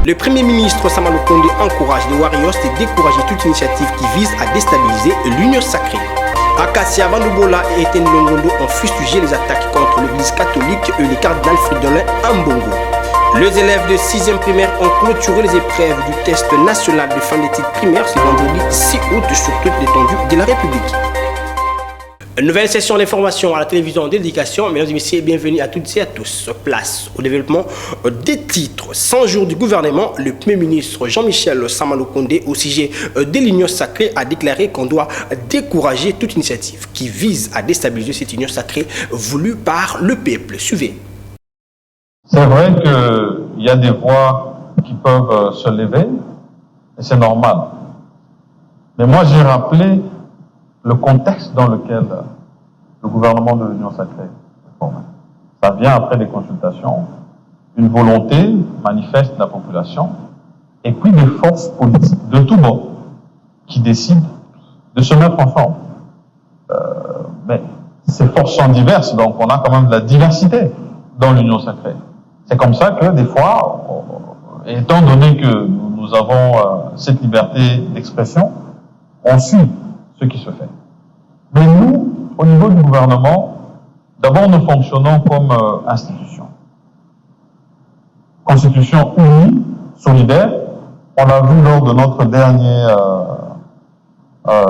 Le Premier ministre Sama Lukonde encourage les Warriors et décourager toute initiative qui vise à déstabiliser l'Union sacrée. Akassia Bandoubola et Etienne Longondo ont fustigé les attaques contre l'église catholique et les cardinal Fridolin Ambongo. Les élèves de 6e primaire ont clôturé les épreuves du test national de fin d'études primaires ce vendredi 6 août sur toute l'étendue de la République. Une nouvelle session d'information à la télévision d'éducation. Mesdames et messieurs, bienvenue à toutes et à tous. Place au développement des titres. 100 jours du gouvernement, le Premier ministre Jean-Michel Sama Lukonde, au sujet de l'Union sacrée, a déclaré qu'on doit décourager toute initiative qui vise à déstabiliser cette Union sacrée voulue par le peuple. Suivez. C'est vrai qu'il y a des voix qui peuvent se lever, et c'est normal. Mais moi, j'ai rappelé le contexte dans lequel le gouvernement de l'Union sacrée est formé. Ça vient après des consultations, une volonté manifeste de la population, et puis des forces politiques de tous bords qui décident de se mettre ensemble. Mais ces forces sont diverses, donc on a quand même de la diversité dans l'Union sacrée. C'est comme ça que des fois, étant donné que nous avons cette liberté d'expression, on suit ce qui se fait. Mais nous, au niveau du gouvernement, d'abord nous fonctionnons comme institution. Constitution unie, solidaire. On l'a vu lors de notre dernier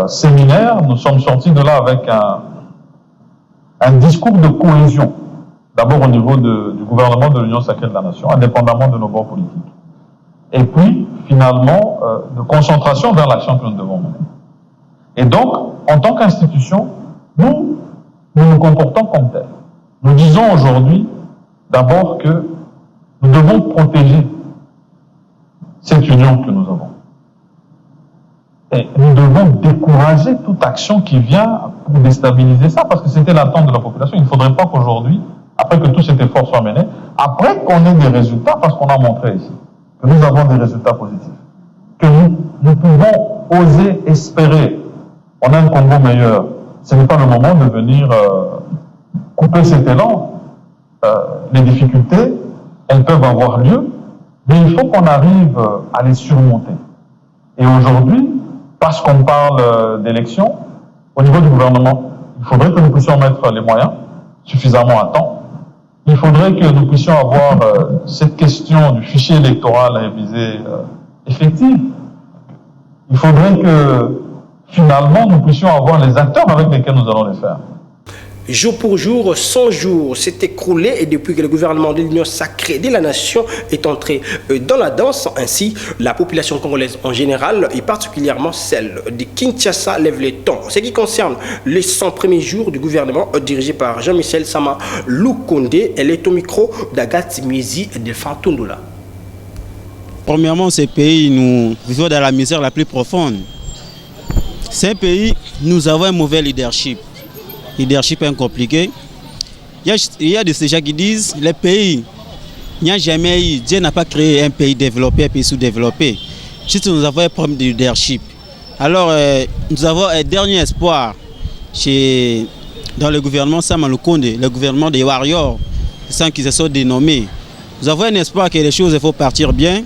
séminaire, nous sommes sortis de là avec un discours de cohésion. D'abord au niveau du gouvernement de l'Union sacrée de la nation, indépendamment de nos bords politiques. Et puis, finalement, de concentration vers l'action que nous devons mener. Et donc, en tant qu'institution, nous nous comportons comme tel. Nous disons aujourd'hui, d'abord, que nous devons protéger cette union que nous avons. Et nous devons décourager toute action qui vient pour déstabiliser ça, parce que c'était l'attente de la population. Il ne faudrait pas qu'aujourd'hui, après que tout cet effort soit mené, après qu'on ait des résultats, parce qu'on a montré ici que nous avons des résultats positifs, que nous pouvons oser espérer, on a un Congo meilleur. Ce n'est pas le moment de venir couper cet élan. Les difficultés, elles peuvent avoir lieu, mais il faut qu'on arrive à les surmonter. Et aujourd'hui, parce qu'on parle d'élections, au niveau du gouvernement, il faudrait que nous puissions mettre les moyens suffisamment à temps. Il faudrait que nous puissions avoir cette question du fichier électoral révisé effective. Il faudrait que finalement nous puissions avoir les acteurs avec lesquels nous allons les faire. Jour pour jour, 100 jours s'est écroulé et depuis que le gouvernement de l'Union sacrée de la nation est entré dans la danse, ainsi la population congolaise en général et particulièrement celle de Kinshasa lève les tons. Ce qui concerne les 100 premiers jours du gouvernement dirigé par Jean-Michel Sama Lukonde, elle est au micro d'Agathe Miezi et de Fantundula. Premièrement, ce pays, nous vivons dans la misère la plus profonde. C'est un pays, nous avons un mauvais leadership. Leadership est compliqué. Il y a de ces gens qui disent les pays, il n'y a jamais eu, Dieu n'a pas créé un pays développé, un pays sous-développé. Juste nous avons un problème de leadership. Alors, nous avons un dernier espoir dans le gouvernement Sama Lukonde, le gouvernement des Warriors, sans qu'ils se soient dénommés. Nous avons un espoir que les choses vont partir bien.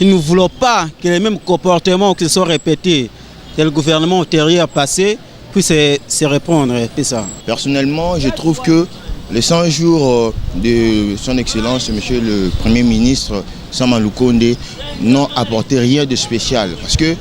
Et nous ne voulons pas que les mêmes comportements qui se sont répétés que le gouvernement antérieur passé puisse se répondre. Ça. Personnellement, je trouve que les 100 jours de son Excellence, Monsieur le Premier ministre Sama Lukonde, n'ont apporté rien de spécial. Parce qu'il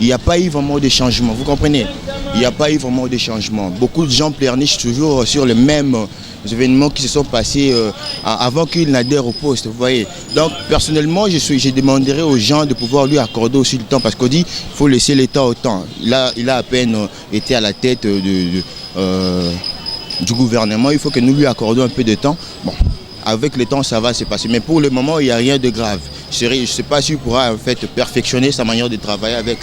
n'y a pas eu vraiment de changement. Vous comprenez? Il n'y a pas eu vraiment de changement. Beaucoup de gens pleurnichent toujours sur les mêmes événements qui se sont passés avant qu'il n'adhère au poste, vous voyez. Donc personnellement, je demanderais aux gens de pouvoir lui accorder aussi le temps, parce qu'on dit qu'il faut laisser l'État au temps. Il a à peine été à la tête du gouvernement, il faut que nous lui accordions un peu de temps. Bon, avec le temps, ça va se passer, mais pour le moment, il n'y a rien de grave. Je ne sais pas s'il pourra en fait perfectionner sa manière de travailler avec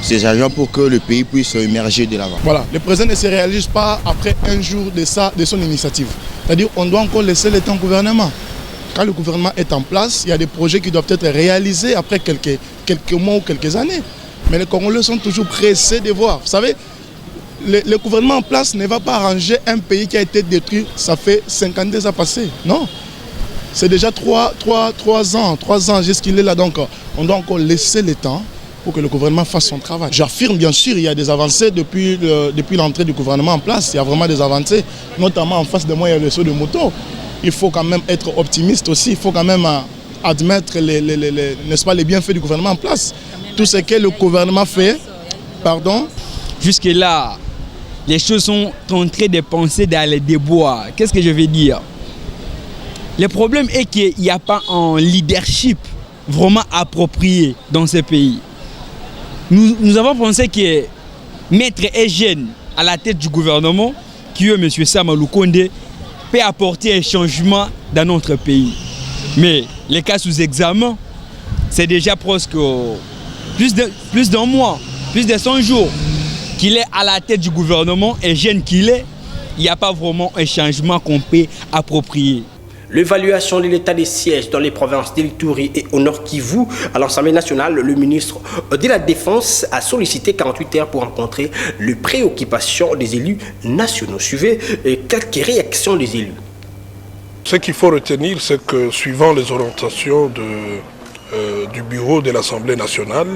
ces agents pour que le pays puisse émerger de l'avant. Voilà, le président ne se réalise pas après un jour de son initiative. C'est-à-dire qu'on doit encore laisser le temps au gouvernement. Quand le gouvernement est en place, il y a des projets qui doivent être réalisés après quelques mois ou quelques années. Mais les Congolais sont toujours pressés de voir. Vous savez, le gouvernement en place ne va pas arranger un pays qui a été détruit, ça fait 52 ans passés. Non. C'est déjà 3 ans jusqu'il est là. Donc on doit encore laisser le temps pour que le gouvernement fasse son travail. J'affirme bien sûr, il y a des avancées depuis l'entrée du gouvernement en place. Il y a vraiment des avancées, notamment en face de moi, il y a le saut de moto. Il faut quand même être optimiste aussi, il faut quand même admettre n'est-ce pas, les bienfaits du gouvernement en place. Tout ce que le gouvernement fait, pardon. Jusque-là, les choses sont en train de penser dans les déboires. Qu'est-ce que je veux dire? Le problème est qu'il n'y a pas un leadership vraiment approprié dans ce pays. Nous avons pensé que Maître Eugène à la tête du gouvernement, qui est M. Sama Lukonde, peut apporter un changement dans notre pays. Mais les cas sous examen, c'est déjà presque plus d'un mois, plus de 100 jours qu'il est à la tête du gouvernement, et jeune qu'il est, il n'y a pas vraiment un changement qu'on peut approprier. L'évaluation de l'état des sièges dans les provinces d'Ituri et au Nord Kivu à l'Assemblée nationale, le ministre de la Défense a sollicité 48 heures pour rencontrer les préoccupations des élus nationaux. Suivez quelques réactions des élus. Ce qu'il faut retenir, c'est que suivant les orientations du bureau de l'Assemblée nationale,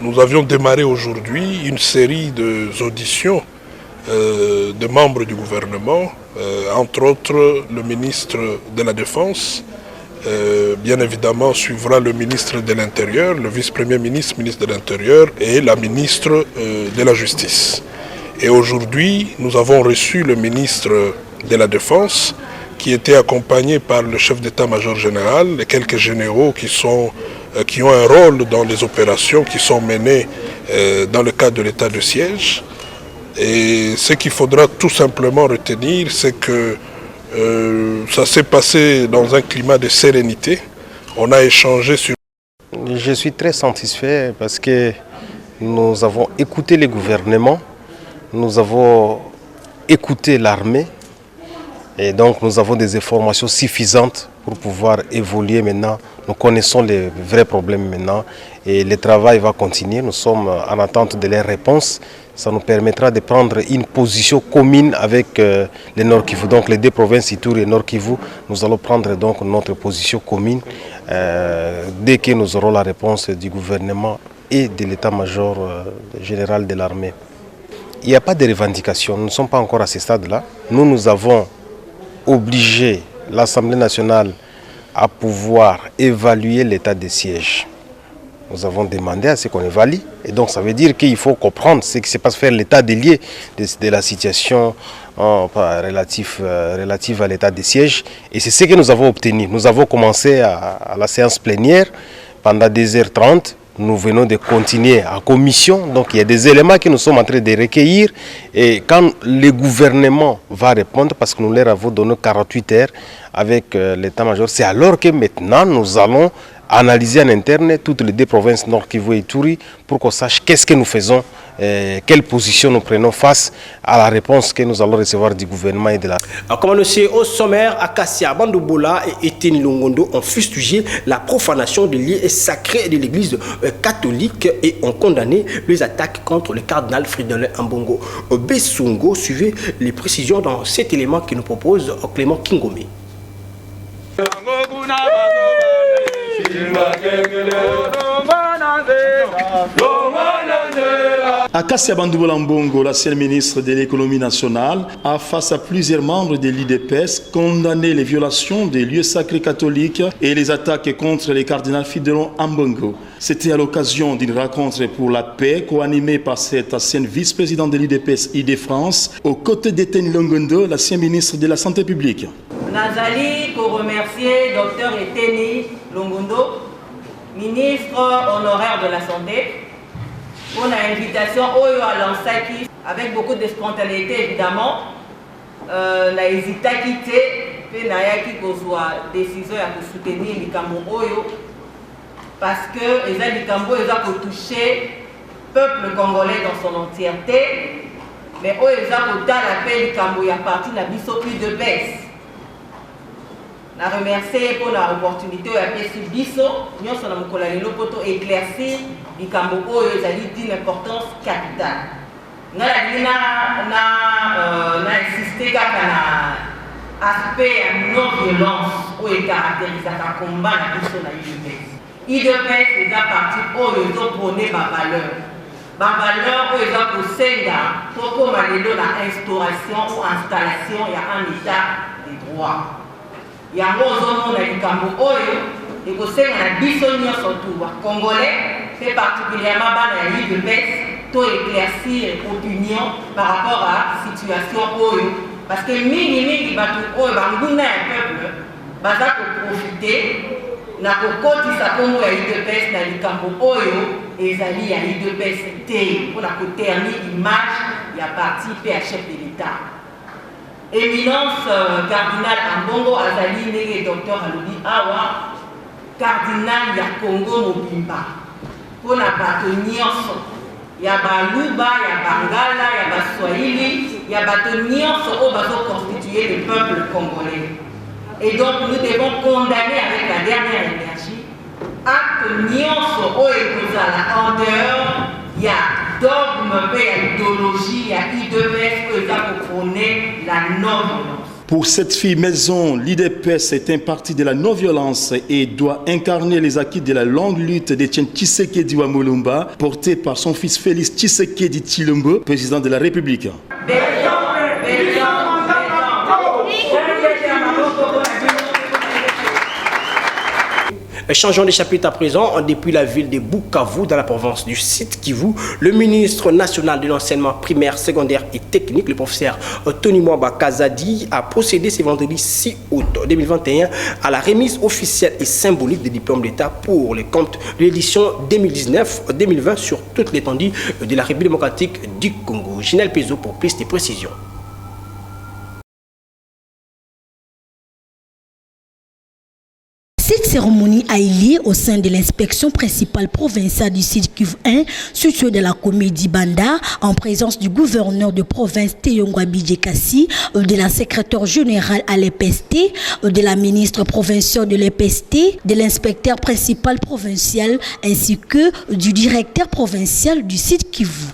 nous avions démarré aujourd'hui une série d'auditions de membres du gouvernement, entre autres le ministre de la Défense, bien évidemment suivra le ministre de l'Intérieur, le vice-premier ministre, ministre de l'Intérieur et la ministre de la Justice. Et aujourd'hui, nous avons reçu le ministre de la Défense qui était accompagné par le chef d'état-major général et quelques généraux qui ont un rôle dans les opérations qui sont menées dans le cadre de l'état de siège. Et ce qu'il faudra tout simplement retenir, c'est que ça s'est passé dans un climat de sérénité. On a échangé sur... Je suis très satisfait parce que nous avons écouté les gouvernements, nous avons écouté l'armée et donc nous avons des informations suffisantes pour pouvoir évoluer maintenant. Nous connaissons les vrais problèmes maintenant et le travail va continuer. Nous sommes en attente de leurs réponses. Ça nous permettra de prendre une position commune avec le Nord Kivu. Donc les deux provinces, Ituri et Nord Kivu, nous allons prendre donc notre position commune dès que nous aurons la réponse du gouvernement et de l'état-major général de l'armée. Il n'y a pas de revendication, nous ne sommes pas encore à ce stade-là. Nous avons obligé l'Assemblée nationale à pouvoir évaluer l'état des sièges. Nous avons demandé à ce qu'on évalue. Et donc ça veut dire qu'il faut comprendre ce qui se passe, faire l'état des lieux de la situation relative à l'état des sièges. Et c'est ce que nous avons obtenu. Nous avons commencé à la séance plénière pendant 2h30. Nous venons de continuer en commission. Donc il y a des éléments que nous sommes en train de recueillir. Et quand le gouvernement va répondre, parce que nous leur avons donné 48 heures avec l'état-major, c'est alors que maintenant nous allons analyser en interne toutes les deux provinces Nord Kivu et Ituri pour qu'on sache qu'est-ce que nous faisons, quelle position nous prenons face à la réponse que nous allons recevoir du gouvernement et de la... Comme annoncé au sommaire, Akassia Bandoubola et Etienne Longondo ont fustigé la profanation des lieux sacrés de l'église catholique et ont condamné les attaques contre le cardinal Fridolin Ambongo. Bessungo, suivez les précisions dans cet élément que nous propose Clément Kingome. Akassia Bandoubola Ambongo, l'ancien ministre de l'économie nationale, a face à plusieurs membres de l'IDPS condamné les violations des lieux sacrés catholiques et les attaques contre les cardinals Fridolin Ambongo. C'était à l'occasion d'une rencontre pour la paix co-animée par cet ancien vice-président de l'IDPS ID-France aux côtés d'Etienne Longondo, l'ancien ministre de la Santé publique. Nazali pour remercier Dr Etienne Longondo, ministre honoraire de la Santé, pour l'invitation à l'Ansaki, avec beaucoup de spontanéité évidemment. Na hésité à quitter, puis na yaki kozwa décision à soutenir likambo oyo, parce que les likambo ils ont touché le peuple congolais dans son entièreté, mais ils ont la paix likambo ya parti na biso plus de baisse. Je remercie pour l'opportunité de biso nous sommes pour éclaircir les cambo d'une importance capitale. Nous avons insisté sur l'aspect non-violence oyo caractérisaka combat na biso na UDPS. UDPS eza parti oyo ezopone bavaleur oyo eza kosenga tokóma lelo na instauration ou installation ya un état de droit. Yango ozomona likambo oyo ekosenga na biso nyonso tu bacongolais mpe particulièrement bana ya UDPS to éclaircir opinion par rapport à situation oyo parce que mingi bato oyo banguna ya peuple baza koprofite na kokotisa kombo ya UDPS na likambo oyo ezali ya UDPS te mpona koterni image ya parti mpe ya chef de l'État. Éminence cardinal Ambongo azali ndenge docteur alobi awa cardinal ya Congo mobimba mpona bato nyonso ya baluba ya bangala ya baswahili ya bato nyonso oyo bazoconstituer le peuple congolais. Et donc nous devons condamner avec la dernière énergie acte nyonso oyo ekozala en dehors ya dogme mpe ya idéologie ya UDPS oyo eza koprôner la non-violence. Pour cette fille maison, l'IDPS est un parti de la non-violence et doit incarner les acquis de la longue lutte d'Etienne Tshisekedi Wamolumba, portée par son fils Félix Tshisekedi Tshilombo, président de la République. Changeons de chapitre à présent. Depuis la ville de Bukavu, dans la province du Sud-Kivu, le ministre national de l'enseignement primaire, secondaire et technique, le professeur Tony Mwamba Kazadi, a procédé ce vendredi 6 août 2021 à la remise officielle et symbolique des diplômes d'État pour les comptes de l'édition 2019-2020 sur toute l'étendue de la République démocratique du Congo. Ginel Pezo pour plus de précisions. Cette cérémonie a eu lieu au sein de l'inspection principale provinciale du Sud-Kivu 1, située de la comédie Banda, en présence du gouverneur de province Teyongwa Bidjekasi, de la secrétaire générale à l'EPST, de la ministre provinciale de l'EPST, de l'inspecteur principal provincial ainsi que du directeur provincial du Sud-Kivu.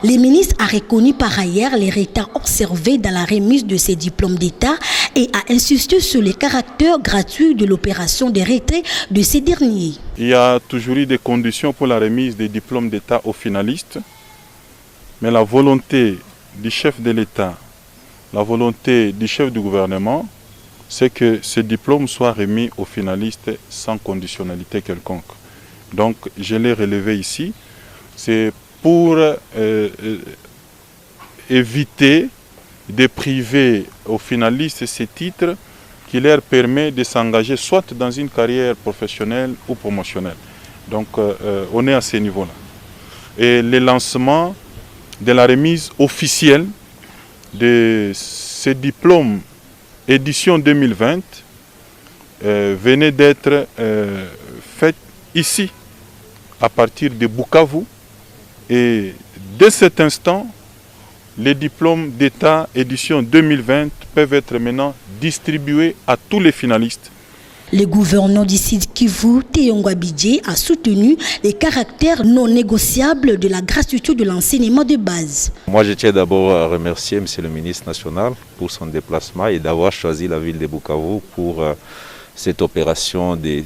Le ministre a reconnu par ailleurs les retards observés dans la remise de ces diplômes d'État et a insisté sur le caractère gratuit de l'opération de retrait de ces derniers. Il y a toujours eu des conditions pour la remise des diplômes d'État aux finalistes, mais la volonté du chef de l'État, la volonté du chef du gouvernement, c'est que ces diplômes soient remis aux finalistes sans conditionnalité quelconque. Donc je l'ai relevé ici, c'est pour éviter de priver aux finalistes ces titres qui leur permet de s'engager soit dans une carrière professionnelle ou promotionnelle. Donc on est à ce niveau-là. Et le lancement de la remise officielle de ces diplômes édition 2020 venait d'être fait ici, à partir de Bukavu. Et dès cet instant, les diplômes d'État édition 2020 peuvent être maintenant distribués à tous les finalistes. Le gouverneur du Sud-Kivu, Teyongwa Bidje, a soutenu les caractères non négociables de la gratuité de l'enseignement de base. Moi, je tiens d'abord à remercier M. le ministre national pour son déplacement et d'avoir choisi la ville de Bukavu pour cette opération de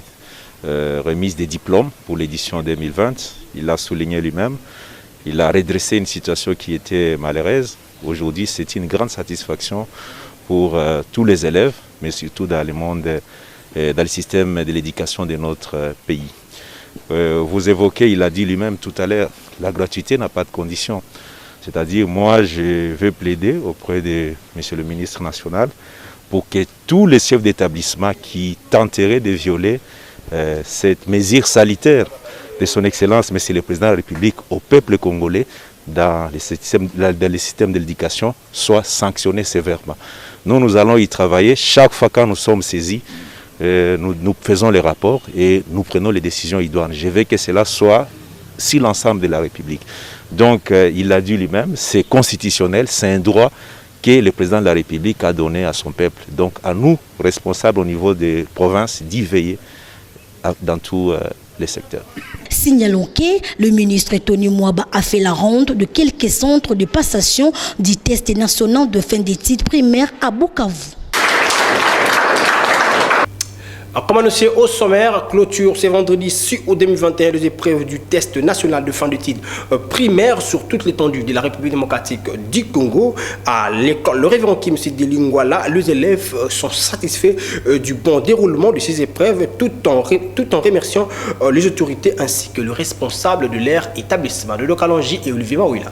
remise des diplômes pour l'édition 2020. Il l'a souligné lui-même. Il a redressé une situation qui était malheureuse. Aujourd'hui, c'est une grande satisfaction pour tous les élèves, mais surtout dans le monde, dans le système de l'éducation de notre pays. Vous évoquez, il a dit lui-même tout à l'heure, la gratuité n'a pas de condition. C'est-à-dire, moi, je veux plaider auprès de M. le ministre national pour que tous les chefs d'établissement qui tenteraient de violer cette mesure salutaire de son Excellence, Monsieur le Président de la République, au peuple congolais dans le système de l'éducation, soit sanctionnés sévèrement. Nous allons y travailler. Chaque fois quand nous sommes saisis, nous faisons les rapports et nous prenons les décisions idoines. Je veux que cela soit sur l'ensemble de la République. Donc, il l'a dit lui-même, c'est constitutionnel, c'est un droit que le Président de la République a donné à son peuple. Donc, à nous, responsables au niveau des provinces, d'y veiller dans tous les secteurs. Signalons que le ministre Tony Mwamba a fait la ronde de quelques centres de passation du test national de fin d'études primaires à Bukavu. Comme annoncé au sommaire, clôture ce vendredi 6 août 2021 des épreuves du test national de fin d'études primaires sur toute l'étendue de la République démocratique du Congo. À l'école Le Révérend Kim Sidi Lingwala, les élèves sont satisfaits du bon déroulement de ces épreuves tout en remerciant les autorités ainsi que le responsable de leur établissement. De Lokalangi et Olivier Mawila.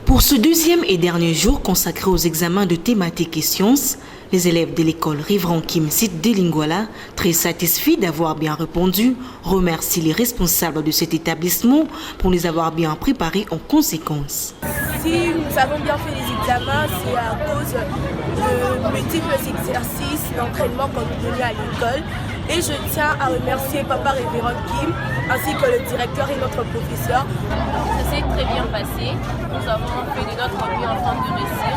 Pour ce deuxième et dernier jour consacré aux examens de thématiques et sciences, les élèves de l'école Révérend Kim Sidi Lingwala, très satisfaits d'avoir bien répondu, remercient les responsables de cet établissement pour les avoir bien préparés en conséquence. Si nous avons bien fait les examens, c'est à cause de multiples exercices d'entraînement qu'on nous donnait à l'école. Et je tiens à remercier Papa Révérend Kim ainsi que le directeur et notre professeur. Ça s'est très bien passé. Nous avons fait de notre mieux en train de réussir.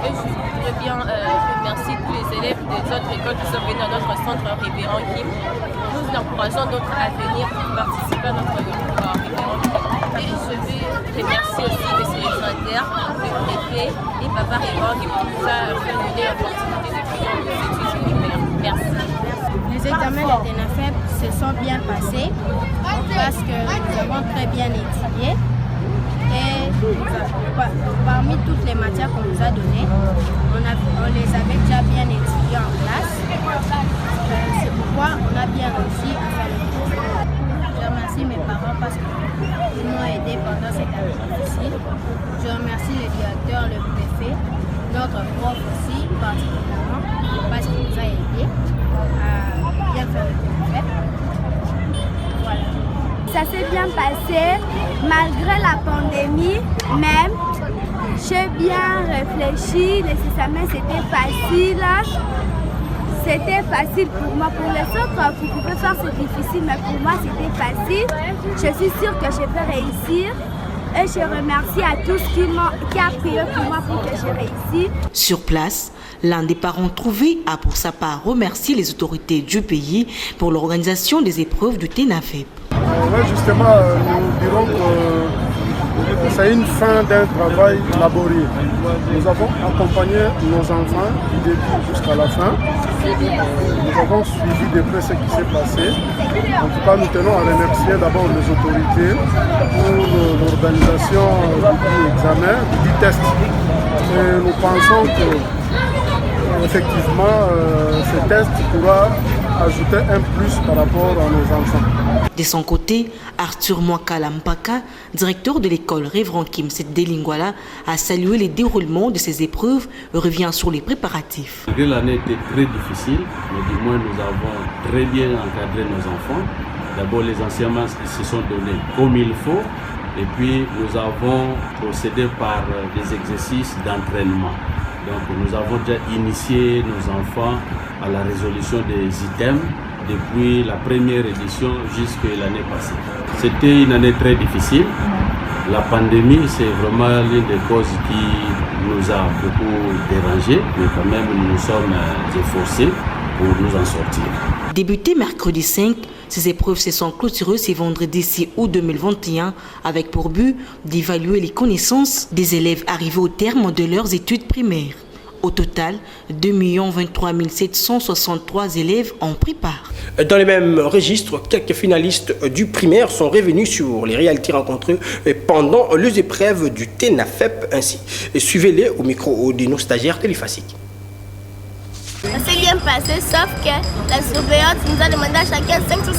Et je voudrais bien remercier tous les élèves des autres écoles qui sont venus à notre centre Révérend Kim. Nous encourageons d'autres à venir participer à notre Révérend Kim. Et je vais remercier aussi les sélectionneurs, le préfet et Papa Révérend Kim qui nous a fait donner l'opportunité de finir nos études primaires. Merci. Les examens de TENAFEP se sont bien passés parce que nous avons très bien étudié et parmi toutes les matières qu'on nous a données, on les avait déjà bien étudiées en classe. C'est pourquoi on a bien réussi à faire le cours. Je remercie mes parents parce qu'ils m'ont aidé pendant cette année difficile. Je remercie le directeur, le préfet, notre prof aussi particulièrement parce qu'il nous a aidés à bien faire le TENAFEP. Voilà. Ça s'est bien passé, malgré la pandémie, même. J'ai bien réfléchi, les examens c'était facile. C'était facile pour moi. Pour les autres, vous pouvez faire c'est difficile, mais pour moi c'était facile. Je suis sûre que je vais réussir. Et je remercie à tous qui a prié pour moi pour que je réussisse. Sur place, l'un des parents trouvés a pour sa part remercié les autorités du pays pour l'organisation des épreuves du TENAFEP. Oui, justement, nous dirons que c'est une fin d'un travail laborieux. Nous avons accompagné nos enfants du début jusqu'à la fin. Nous avons suivi de près ce qui s'est passé. En tout cas, nous tenons à remercier d'abord les autorités pour l'organisation du examen, du test. Et nous pensons que effectivement, ce test pourra ajouter un plus par rapport à nos enfants. De son côté, Arthur Mwakala Mpaka, directeur de l'école Révérend Kim Sidi Lingwala, a salué les déroulements de ces épreuves et revient sur les préparatifs. L'année était très difficile, mais du moins nous avons très bien encadré nos enfants. D'abord les enseignements se sont donnés comme il faut et puis nous avons procédé par des exercices d'entraînement. Donc nous avons déjà initié nos enfants à la résolution des items depuis la première édition jusqu'à l'année passée. C'était une année très difficile. La pandémie, c'est vraiment l'une des causes qui nous a beaucoup dérangés, mais quand même nous nous sommes efforcés pour nous en sortir. Débuté mercredi 5, ces épreuves se sont clôturées ce vendredi 6 août 2021 avec pour but d'évaluer les connaissances des élèves arrivés au terme de leurs études primaires. Au total, 2 23 763 élèves en pris part. Dans les mêmes registres, quelques finalistes du primaire sont revenus sur les réalités rencontrées pendant les épreuves du TENAFEP. Ainsi, suivez-les au micro de nos stagiaires téléphasiques. Ça s'est bien passé, sauf que la surveillante nous a demandé à chacun 500.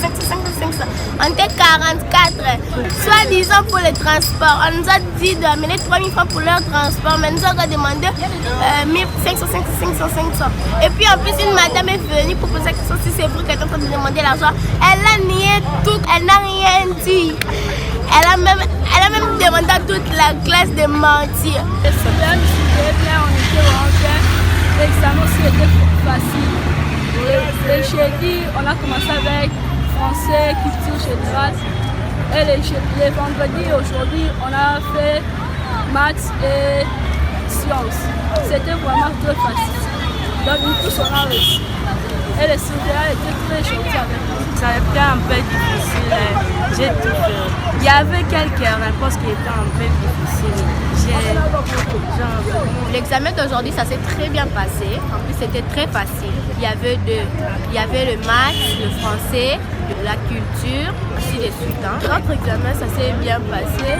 On était 44, soi-disant pour le transport. On nous a dit d'amener 3000 francs pour leur transport, mais nous avons demandé 500. Et puis en plus, une madame est venue pour poser la question si c'est vrai qu'elle est en train de demander l'argent. Elle a nié tout, elle n'a rien dit. Elle a même demandé à toute la classe de mentir. L'examen aussi était facile. Le jeudi, on a commencé avec français, culture générale. Et les vendredis, aujourd'hui, on a fait maths et sciences. C'était vraiment très facile. Donc nous tous, on a réussi. Et les surveillants étaient très gentils avec nous. Ça a été un peu difficile j'ai tout fait. Il y avait quelques réponses qui étaient un peu difficiles. L'examen d'aujourd'hui, ça s'est très bien passé. En plus, c'était très facile. Il y avait le maths, le français, la culture, ainsi de suite. Notre examen, ça s'est bien passé.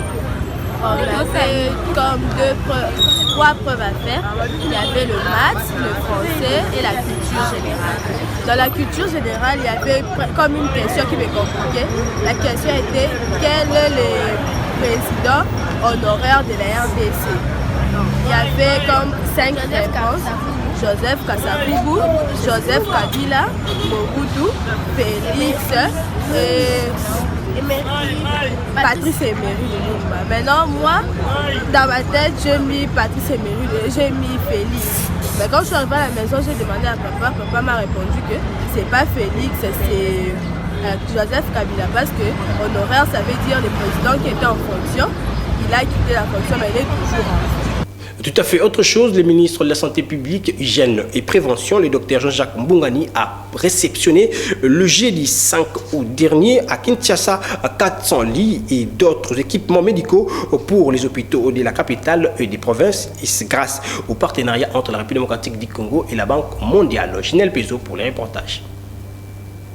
On avait comme 3 preuves à faire. Il y avait le maths, le français et la culture générale. Dans la culture générale, il y avait comme une question qui me compliquait. La question était quel est le président honoraire de la RDC? Il y avait comme 5 réponses. Joseph Kasavubu, Joseph Kabila, Mobutu, Félix et Patrice Emery Lumumba. Maintenant, moi, dans ma tête, j'ai mis Patrice Emery, j'ai mis Félix. Mais quand je suis arrivée à la maison, j'ai demandé à papa. Papa m'a répondu que c'est pas Félix, c'est Joseph Kabila. Parce que honoraire, ça veut dire le président qui était en fonction. Il a quitté la fonction, mais il est toujours en fonction. Tout à fait autre chose, le ministre de la Santé publique, Hygiène et Prévention, le docteur Jean-Jacques Mbungani, a réceptionné le jeudi 5 août dernier à Kinshasa 400 lits et d'autres équipements médicaux pour les hôpitaux de la capitale et des provinces, grâce au partenariat entre la République démocratique du Congo et la Banque mondiale. Ginelle Pezo pour les reportages.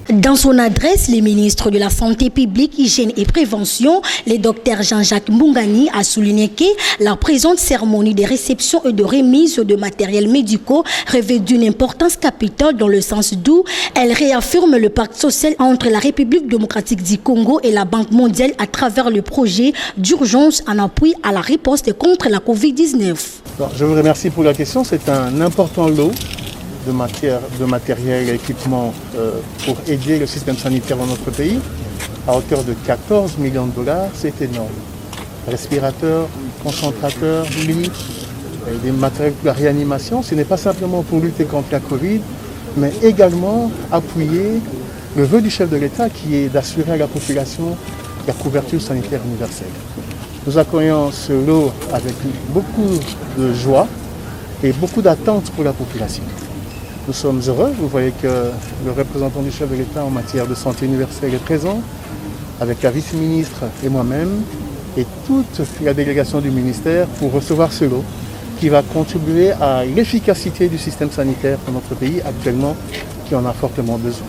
Dans son adresse, le ministre de la Santé publique, Hygiène et Prévention, le docteur Jean-Jacques Mbungani, a souligné que la présente cérémonie de réception et de remise de matériel médicaux revêt d'une importance capitale dans le sens d'où elle réaffirme le pacte social entre la République démocratique du Congo et la Banque mondiale à travers le projet d'urgence en appui à la riposte contre la Covid-19. Je vous remercie pour la question. C'est un important lot de matériel et équipement pour aider le système sanitaire dans notre pays à hauteur de 14 millions de dollars, c'est énorme. Respirateurs, concentrateurs, lits, des matériels pour la réanimation, ce n'est pas simplement pour lutter contre la Covid, mais également appuyer le vœu du chef de l'État qui est d'assurer à la population la couverture sanitaire universelle. Nous accueillons ce lot avec beaucoup de joie et beaucoup d'attentes pour la population. Nous sommes heureux, vous voyez que le représentant du chef de l'État en matière de santé universelle est présent, avec la vice-ministre et moi-même, et toute la délégation du ministère pour recevoir ce lot qui va contribuer à l'efficacité du système sanitaire dans notre pays actuellement, qui en a fortement besoin.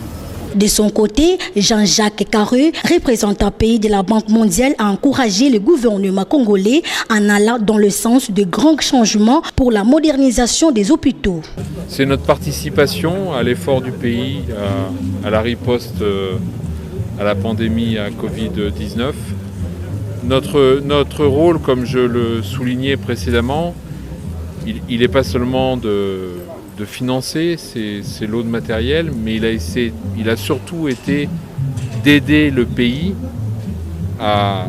De son côté, Jean-Jacques Carreux, représentant pays de la Banque mondiale, a encouragé le gouvernement congolais en allant dans le sens de grands changements pour la modernisation des hôpitaux. C'est notre participation à l'effort du pays, à la riposte à la pandémie à Covid-19. Notre rôle, comme je le soulignais précédemment, il n'est pas seulement de financer ces lots de matériel, mais il a surtout été d'aider le pays à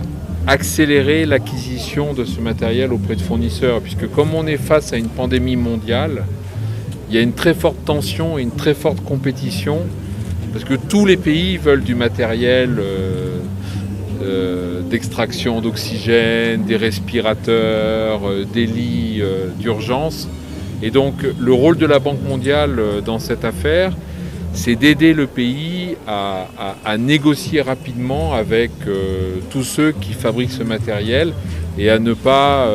accélérer l'acquisition de ce matériel auprès de fournisseurs, puisque comme on est face à une pandémie mondiale, il y a une très forte tension et une très forte compétition, parce que tous les pays veulent du matériel d'extraction d'oxygène, des respirateurs, des lits d'urgence. Et donc le rôle de la Banque mondiale dans cette affaire, c'est d'aider le pays à négocier rapidement avec tous ceux qui fabriquent ce matériel et à ne pas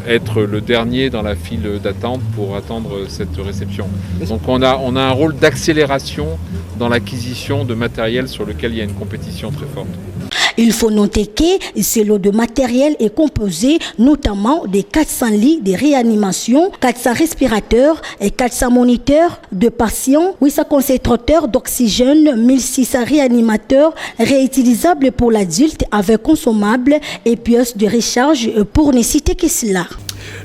être le dernier dans la file d'attente pour attendre cette réception. Donc on a un rôle d'accélération dans l'acquisition de matériel sur lequel il y a une compétition très forte. Il faut noter que ce lot de matériel est composé notamment de 400 lits de réanimation, 400 respirateurs et 400 moniteurs de patients, 800 concentrateurs d'oxygène, 1600 réanimateurs réutilisables pour l'adulte avec consommables et pièces de recharge pour ne citer que cela.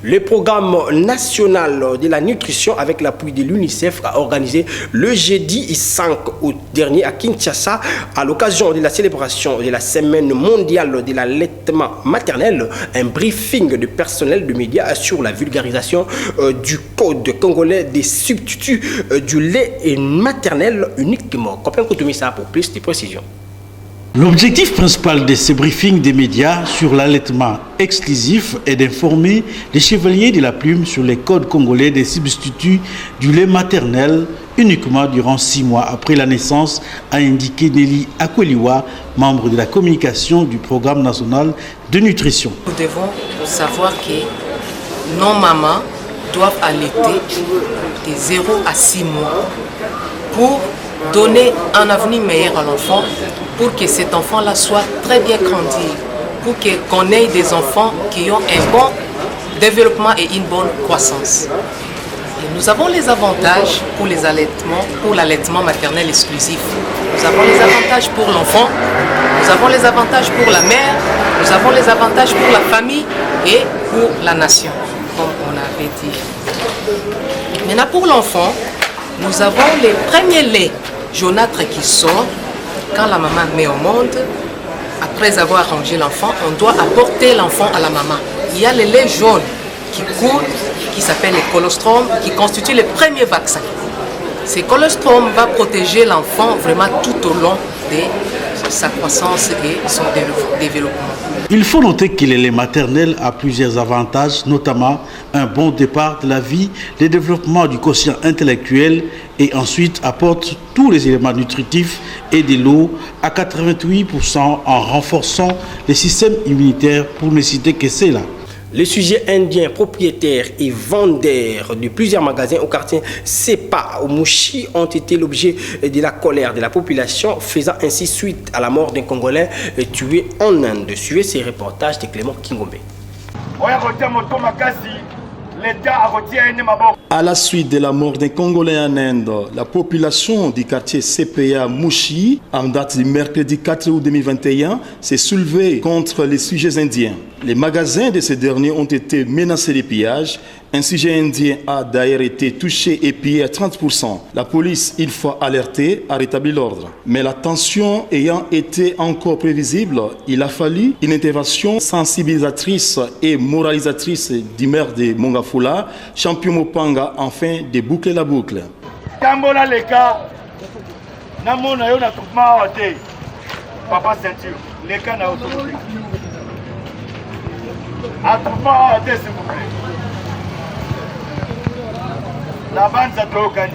Le programme national de la nutrition avec l'appui de l'UNICEF a organisé le jeudi 5 août dernier à Kinshasa à l'occasion de la célébration de la semaine mondiale de l'allaitement maternel, un briefing de personnel de médias sur la vulgarisation du code congolais des substituts du lait maternel uniquement. Comprenez ça pour plus de précisions. L'objectif principal de ce briefing des médias sur l'allaitement exclusif est d'informer les chevaliers de la plume sur les codes congolais des substituts du lait maternel uniquement durant 6 mois après la naissance, a indiqué Nelly Akweliwa, membre de la communication du programme national de nutrition. Nous devons savoir que nos mamans doivent allaiter de 0 à 6 mois pour donner un avenir meilleur à l'enfant, pour que cet enfant-là soit très bien grandi, pour qu'on ait des enfants qui ont un bon développement et une bonne croissance. Et nous avons les avantages pour les allaitements, pour l'allaitement maternel exclusif. Nous avons les avantages pour l'enfant, nous avons les avantages pour la mère, nous avons les avantages pour la famille et pour la nation, comme on avait dit. Maintenant pour l'enfant, nous avons les premiers laits jaunâtres qui sortent quand la maman met au monde. Après avoir rangé l'enfant, on doit apporter l'enfant à la maman. Il y a le lait jaune qui coule, qui s'appelle le colostrum, qui constitue le premier vaccin. Ce colostrum va protéger l'enfant vraiment tout au long de sa croissance et son développement. Il faut noter que le lait maternel a plusieurs avantages, notamment un bon départ de la vie, le développement du quotient intellectuel et ensuite apporte tous les éléments nutritifs et de l'eau à 88% en renforçant le système immunitaire, pour ne citer que cela. Les sujets indiens, propriétaires et vendeurs de plusieurs magasins au quartier Sepa au Mouchi ont été l'objet de la colère de la population, faisant ainsi suite à la mort d'un Congolais tué en Inde. Suivez ces reportages de Clément Kingombe. À la suite de la mort d'un Congolais en Inde, la population du quartier CPA Mouchi, en date du mercredi 4 août 2021, s'est soulevée contre les sujets indiens. Les magasins de ces derniers ont été menacés de pillage. Un sujet indien a d'ailleurs été touché et pillé à 30%. La police, une fois alertée, a rétabli l'ordre. Mais la tension ayant été encore prévisible, il a fallu une intervention sensibilisatrice et moralisatrice du maire de Mongafula, Champion Mopanga, afin de boucler la boucle. Papa ceinture, les cas n'a autorisé. S'il vous plaît. La bande s'attokani.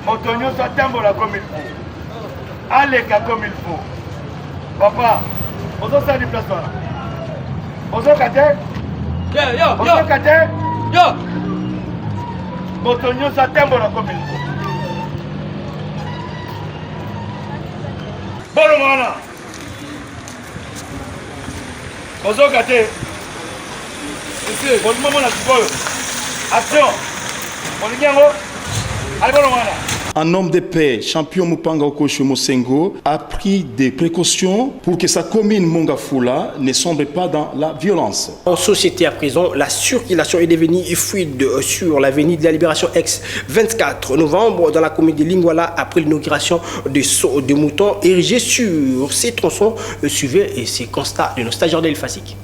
Motonio s'attambola comme il faut. Aleka comme il faut. Papa, on s'en sort du place là. On s'en kate. On s'en kate. Motonio s'attambola comme il faut. Bon mana. On s'en kate. Monsieur, bon moment là tu peux. Action. Un homme de paix, Champion Mupanga Okosho Mosengo, a pris des précautions pour que sa commune Mongafula ne sombre pas dans la violence. En société à présent, la circulation est devenue fluide sur l'avenue de la Libération ex-24 novembre dans la commune de Lingwala après l'inauguration de sauts de moutons érigés sur ces tronçons. Suivez ces constats de nos stagiaires d'Elfasik.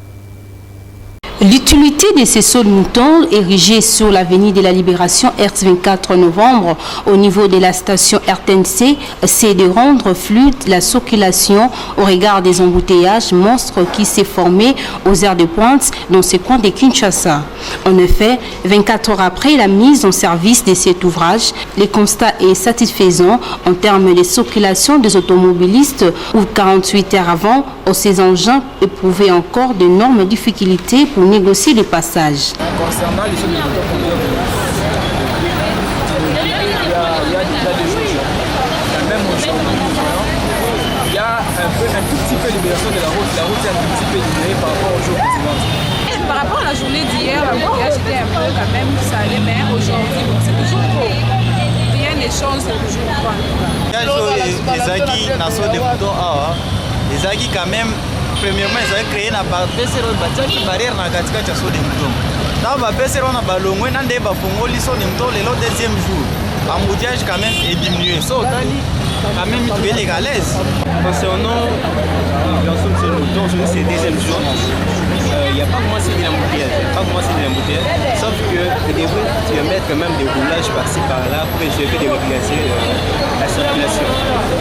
L'utilité de ces sauts de moutons érigés sur l'avenue de la Libération ex-24 novembre au niveau de la station RTNC, c'est de rendre fluide la circulation au regard des embouteillages monstres qui s'est formé aux heures de pointe dans ce coin de Kinshasa. En effet, 24 heures après la mise en service de cet ouvrage, le constat est satisfaisant en termes de circulation des automobilistes où 48 heures avant, ces engins éprouvaient encore d'énormes difficultés pour négocier les passages. Concernant les choses de moutons, il y a des choses. Même aujourd'hui, il y a un tout petit peu de libération de la route. La route est un tout petit peu libérée par rapport aux jours précédents. Par rapport à la journée d'hier, j'étais un peu quand même, ça allait, mais aujourd'hui, c'est toujours trop. Rien ne change, c'est toujours trop. Les agis, les agis quand même. Premièrement, ils avaient créé une barrière dans la saut des moutons. Dans la baisse, on a ballonné, on a des bafongos, ils sont des moutons, le deuxième jour. L'embouteillage quand même est diminué. Ça, quand même, il est à l'aise. Concernant l'ensemble de ces moutons, c'est le deuxième jour. Il n'y a pas commencé l'embouteillage. Sauf qu'il devrait permettre quand même des roulages par-ci par-là pour essayer de réguler la circulation.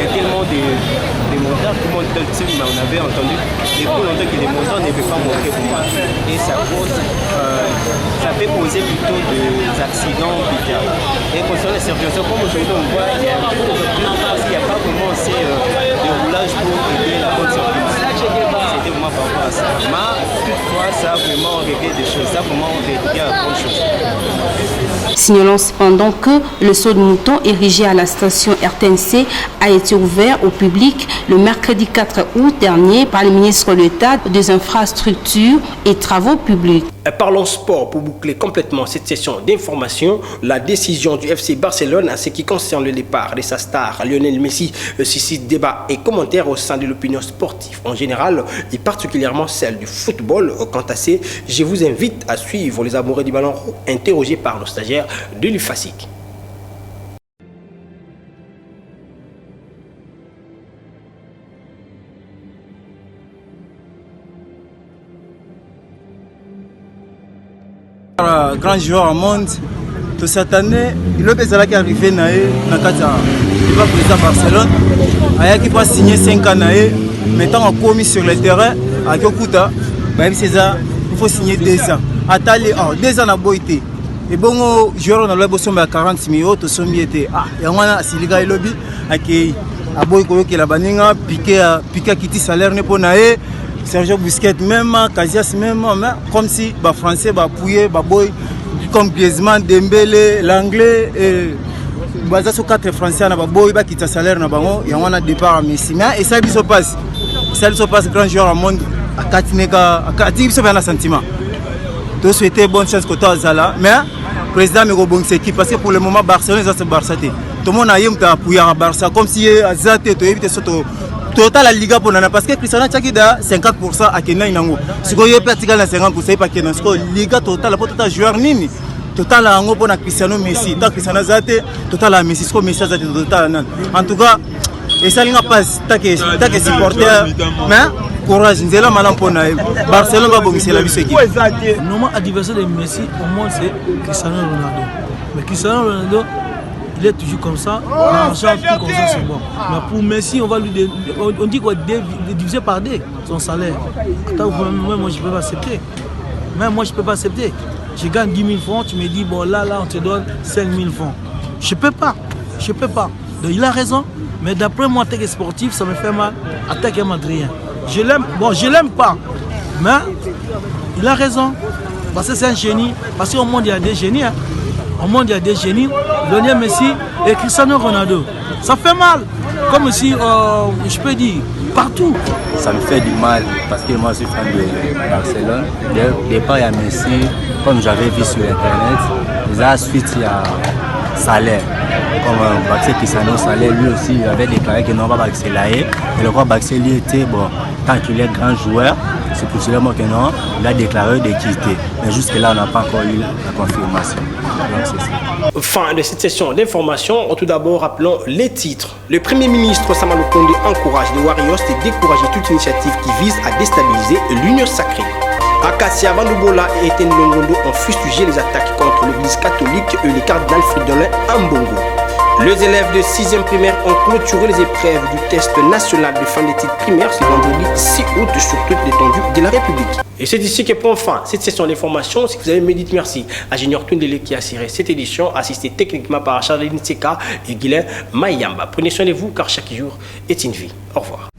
Il y a tellement de motards, tout le monde on avait entendu depuis longtemps que les montants ne peuvent pas monter pour moi. Et ça peut poser plutôt des accidents plus tard. Et concernant les circulations, comme aujourd'hui on voit, il n'y a pas vraiment assez de roulage pour aider la bonne circulation. C'était vraiment par rapport à ça. Mais toutefois, ça a vraiment réglé des choses, ça a vraiment réglé à bonne chose. Signalons cependant que le saut de mouton érigé à la station RTNC a été ouvert au public le mercredi 4 août dernier par le ministre de l'État des Infrastructures et Travaux publics. Parlons sport pour boucler complètement cette session d'information. La décision du FC Barcelone en ce qui concerne le départ de sa star Lionel Messi suscite débat et commentaires au sein de l'opinion sportive en général et particulièrement celle du football. Quant à ça, je vous invite à suivre les amoureux du ballon interrogés par nos stagiaires de l'UFASIC. Grand joueur au monde, tout cette année, il est arrivé dans le président Barcelone, il va signer 5 ans, maintenant commis sur le terrain, à Kyokuta, il faut signer 2 ans. Attendez, 2 ans à Boïté. Et bon, joueur on a besoin de 40 000 tout son était. Il y a un Siliga et lobby, à Boïko qui la baninga, piqué quitter salaire ne pas naé. Sergio Busquets même, Casillas même, comme si les Français, les Pouye, les Boy, comme Griezmann, Dembélé, l'Anglais, et les 4 Français, les Boy, qui quittent salaire, il y a un départ à Messi. Et ça, il se passe. Ça se passe, grand joueur au monde, à Katineka, à Katineka, il y a un sentiment. Je souhaite bonne chance côté Azala, mais le président me rebond cette équipe parce que pour le moment, Barcelone, c'est Barça. Tout le monde a eu un Barça, comme si Azate, tu évites surtout. Total la Liga pour nana parce que Cristiano Tchakida 50% à Kenya inango. Si vous avez pratiqué la 50% pas Kenya, parce que Liga total pour total joueur nini. Total la ngo pour na Cristiano Messi, tant Cristiano Zate, total la Messi, ko Messi Zate total nan. En tout cas, et ça linga passe tant que supporter, mais courage, nzela malam pour na Barcelone va bongiser la vie équipe. Normalement adversaire de Messi au moins c'est Cristiano Ronaldo. Mais Cristiano Ronaldo il est toujours comme ça, l'argent tout comme ça c'est bon. Mais pour Messi, on dit qu'on va diviser par 2 son salaire. Moi je ne peux pas accepter. Même moi je ne peux pas accepter. Je gagne 10 000 francs, tu me dis bon là on te donne 5 000 francs. Je ne peux pas. Donc il a raison, mais d'après moi en tant que sportif, ça me fait mal. Attaquer Madrien. Je l'aime pas. Mais il a raison. Parce que c'est un génie. Parce qu'au monde il y a des génies. Au monde, il y a des génies, Lionel Messi et Cristiano Ronaldo. Ça fait mal, comme si, je peux dire, partout. Ça me fait du mal parce que moi je suis fan de Barcelone. Au départ, il y a Messi, comme j'avais vu sur Internet. Et là, ensuite, il y a Salaire. Comme Baxé Cristiano Salaire, lui aussi, il avait déclaré qu'il n'avait pas Baxé Laé. Et le roi Baxé, lui, était, bon, tant qu'il est grand joueur, c'est pour cela que non, il a déclaré de quitter. Mais jusque-là, on n'a pas encore eu la confirmation. Donc, c'est ça. Fin de cette session d'information. Tout d'abord, rappelons les titres. Le Premier ministre Sama Lukonde encourage les Warriors de décourager toute initiative qui vise à déstabiliser l'Union sacrée. Akassia Bandoubola et Etienne Longondo ont fustigé les attaques contre l'église catholique et les cardinals Fridolin Ambongo. Les élèves de 6e primaire ont clôturé les épreuves du test national de fin d'études primaires ce vendredi 6 août sur toute l'étendue de la République. Et c'est ici que prend fin cette session d'information. Si vous avez médité, merci à Junior Tundele qui a assuré cette édition, assisté techniquement par Charles Seka et Guilain Mayamba. Prenez soin de vous car chaque jour est une vie. Au revoir.